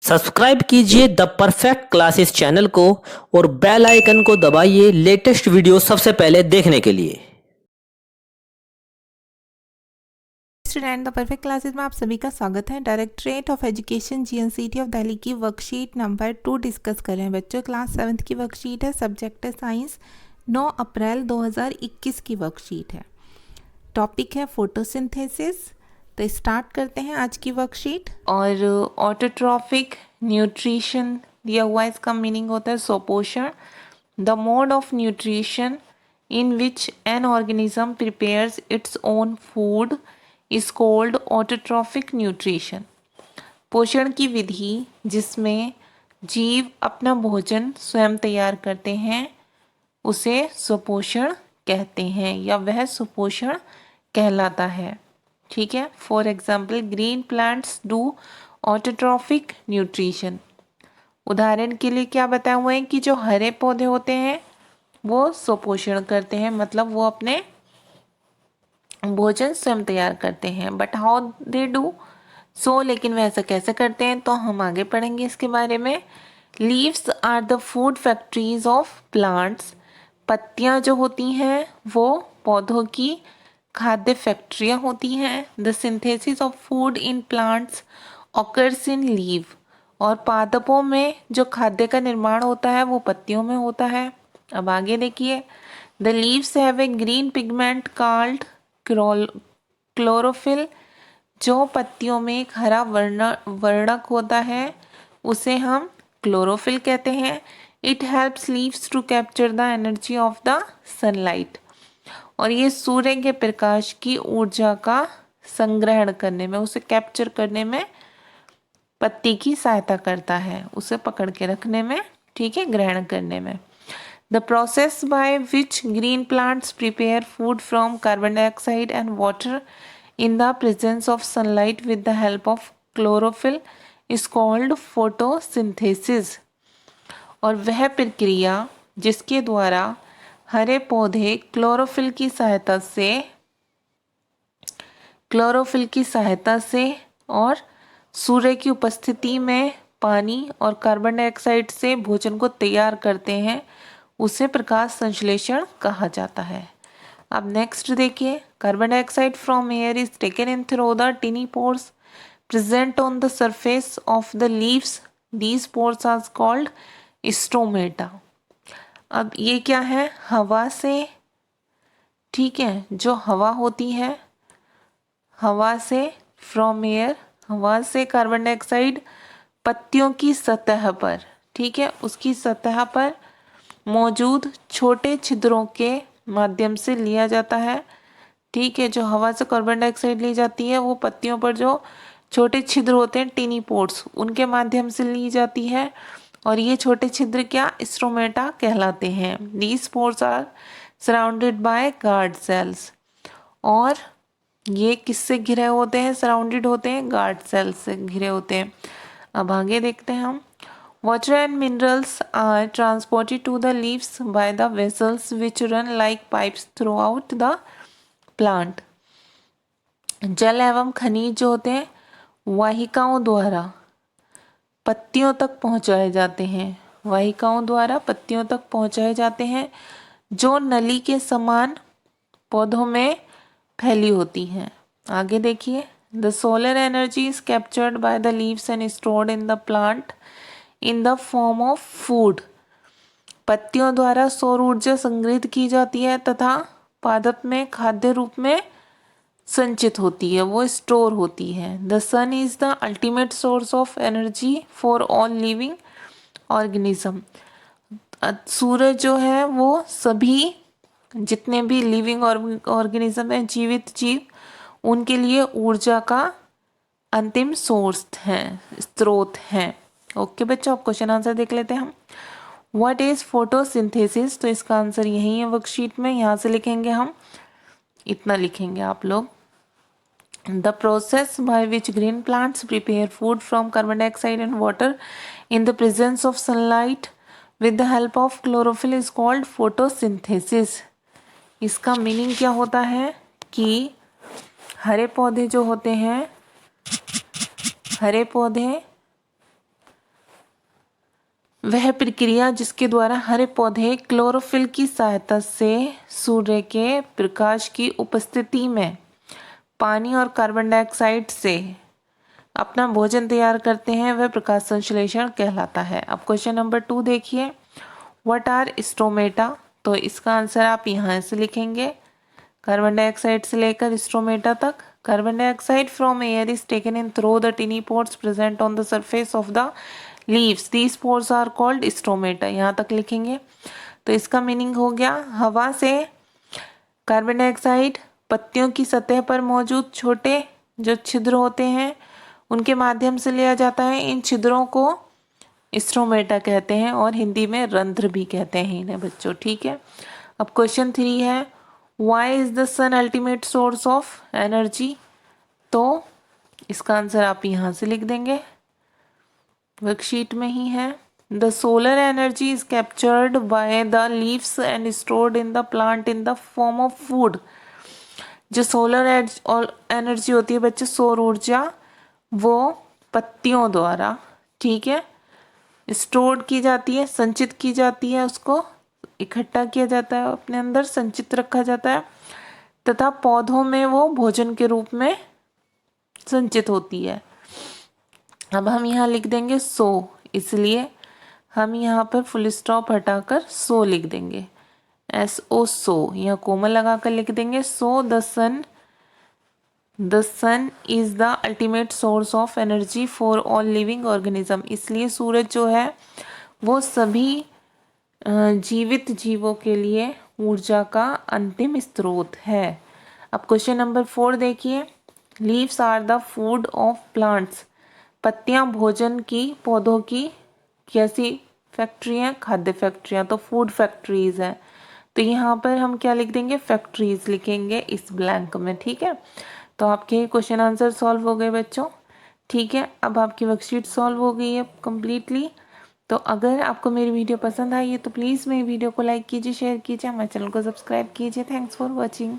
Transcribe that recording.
Subscribe कीजिए the perfect classes channel को और बेल आइकन को दबाइए लेटेस्ट वीडियो सबसे पहले देखने के लिए। स्टूडेंट द परफेक्ट क्लासेस में आप सभी का स्वागत है। Directorate of education GNCT of Delhi की वर्कशीट नंबर 2 डिस्कस कर रहे हैं बच्चों। क्लास 7th की वर्कशीट है, सब्जेक्ट है साइंस। 9 अप्रैल 2021 की वर्कशीट है। टॉपिक है फोटोसिंथेसिस। तो स्टार्ट करते हैं आज की वर्कशीट। और ऑटोट्रॉफिक न्यूट्रिशन दिया हुआ है, इसका मीनिंग होता है सुपोषण। The mode of nutrition in which an organism prepares its own food is called autotrophic nutrition। पोषण की विधि जिसमें जीव अपना भोजन स्वयं तैयार करते हैं उसे सुपोषण कहते हैं या वह सुपोषण कहलाता है। ठीक है। For example green plants do autotrophic nutrition. उदाहरण के लिए क्या बताया हुआ है कि जो हरे पौधे होते हैं वो सुपोषण करते हैं, मतलब वो अपने भोजन स्वयं तैयार करते हैं। But how they do so, लेकिन वह ऐसा कैसे करते हैं तो हम आगे पढ़ेंगे इसके बारे में। Leaves are the food factories of plants. पत्तियां जो होती हैं वो पौधों की खाद्य फैक्ट्रियां होती हैं। The synthesis of food in plants occurs in leave. और पादपों में जो खाद्य का निर्माण होता है वो पत्तियों में होता है। अब आगे देखिए। The leaves have a green pigment called chlorophyll. जो पत्तियों में एक हरा वर्णक होता है उसे हम क्लोरोफिल कहते हैं। It helps leaves to capture the energy of the sunlight. और ये सूर्य के प्रकाश की ऊर्जा का संग्रहण करने में, उसे कैप्चर करने में पत्ती की सहायता करता है, उसे पकड़ के रखने में, ठीक है, ग्रहण करने में। The process by which green plants prepare food from carbon dioxide and water in the presence of sunlight with the help of chlorophyll is called photosynthesis। और वह प्रक्रिया जिसके द्वारा हरे पौधे क्लोरोफिल की सहायता से और सूर्य की उपस्थिति में पानी और कार्बन डाइऑक्साइड से भोजन को तैयार करते हैं उसे प्रकाश संश्लेषण कहा जाता है। अब नेक्स्ट देखिए। Carbon dioxide from air is taken in through the tiny pores present on the surface of the leaves. These pores are called stomata. अब ये क्या है? हवा से, ठीक है, जो हवा होती है, हवा से फ्रॉम एयर, हवा से कार्बन डाइऑक्साइड पत्तियों की सतह पर, ठीक है, उसकी सतह पर मौजूद छोटे छिद्रों के माध्यम से लिया जाता है। ठीक है, जो हवा से कार्बन डाइऑक्साइड ली जाती है वो पत्तियों पर जो छोटे छिद्र होते हैं, टिनी पोर्स, उनके माध्यम से ली जाती है। और ये छोटे छिद्र क्या? स्ट्रोमेटा कहलाते हैं। These pores are surrounded by guard cells. और ये किससे घिरे होते हैं? सराउंडेड होते हैं गार्ड सेल्स से घिरे होते हैं। अब आगे देखते हैं हम। Water and minerals are transported to the leaves by the vessels which run like pipes throughout the plant। जल एवं खनिज जो होते हैं वाहिकाओं द्वारा पत्तियों तक पहुंचाए जाते हैं। वाहिकाओं द्वारा पत्तियों तक पहुंचाए जाते हैं जो नली के समान पौधों में फैली होती हैं। आगे देखिए। The solar energy is captured by the leaves and stored in the plant in the form of food. पत्तियों द्वारा सौर ऊर्जा संग्रहित की जाती है तथा पादप में खाद्य रूप में संचित होती है, वो स्टोर होती है। The sun is the ultimate source of energy for all living organism. सूरज जो है वो सभी जितने भी लिविंग ऑर्गेनिज्म है, जीवित जीव, उनके लिए ऊर्जा का अंतिम सोर्स है, स्रोत है। ओके बच्चों, अब क्वेश्चन आंसर देख लेते हैं हम। What is photosynthesis? तो इसका आंसर यही है वर्कशीट में, यहाँ से लिखेंगे हम, इतना लिखेंगे आप लोग। The process by which green plants prepare food from carbon dioxide and water in the presence of sunlight with the help of chlorophyll is called photosynthesis. इसका मीनिंग क्या होता है कि हरे पौधे जो होते हैं, हरे पौधे वह प्रक्रिया जिसके द्वारा हरे पौधे क्लोरोफिल की सहायता से सूर्य के प्रकाश की उपस्थिति में पानी और कार्बन डाइऑक्साइड से अपना भोजन तैयार करते हैं, वह प्रकाश संश्लेषण कहलाता है। अब क्वेश्चन नंबर 2 देखिए, व्हाट आर स्ट्रोमेटा। तो इसका आंसर आप यहाँ से लिखेंगे, कार्बन डाइऑक्साइड से लेकर स्ट्रोमेटा तक। Carbon dioxide from air is taken in through the tiny pores present on the surface of the leaves, these pores are called stromata. यहाँ तक लिखेंगे। तो इसका मीनिंग हो गया, हवा से कार्बन डाइऑक्साइड पत्तियों की सतह पर मौजूद छोटे जो छिद्र होते हैं उनके माध्यम से लिया जाता है। इन छिद्रों को स्ट्रोमेटा कहते हैं और हिंदी में रंध्र भी कहते हैं इन्हें बच्चों, ठीक है। अब क्वेश्चन 3 है, why is the sun ultimate source of energy. तो इसका आंसर आप यहाँ से लिख देंगे, वर्कशीट में ही है। The solar energy is captured by the leaves and stored in the plant in the form of food. जो सोलर एनर्जी होती है बच्चे, सौर ऊर्जा, वो पत्तियों द्वारा, ठीक है, स्टोर्ड की जाती है, संचित की जाती है, उसको इकट्ठा किया जाता है, अपने अंदर संचित रखा जाता है, तथा पौधों में वो भोजन के रूप में संचित होती है। अब हम यहाँ लिख देंगे सो, इसलिए हम यहाँ पर फुल स्टॉप हटाकर सो लिख देंगे, SO सो, यहाँ कोमा लगाकर लिख देंगे। So the sun is the ultimate source of energy for all living organism. इसलिए सूरज जो है वो सभी जीवित जीवों के लिए ऊर्जा का अंतिम स्रोत है। अब क्वेश्चन नंबर 4 देखिए, leaves are the food of plants. पत्तियां भोजन की, पौधों की कैसी फैक्ट्रियाँ, खाद्य फैक्ट्रियाँ, तो फूड फैक्ट्रीज हैं। तो यहाँ पर हम क्या लिख देंगे, फैक्ट्रीज लिखेंगे इस ब्लैंक में, ठीक है। तो आपके क्वेश्चन आंसर सॉल्व हो गए बच्चों, ठीक है। अब आपकी वर्कशीट सॉल्व हो गई है कम्प्लीटली। तो अगर आपको मेरी वीडियो पसंद आई है तो प्लीज़ मेरी वीडियो को लाइक कीजिए, शेयर कीजिए, हमारे चैनल को सब्सक्राइब कीजिए। Thanks for watching.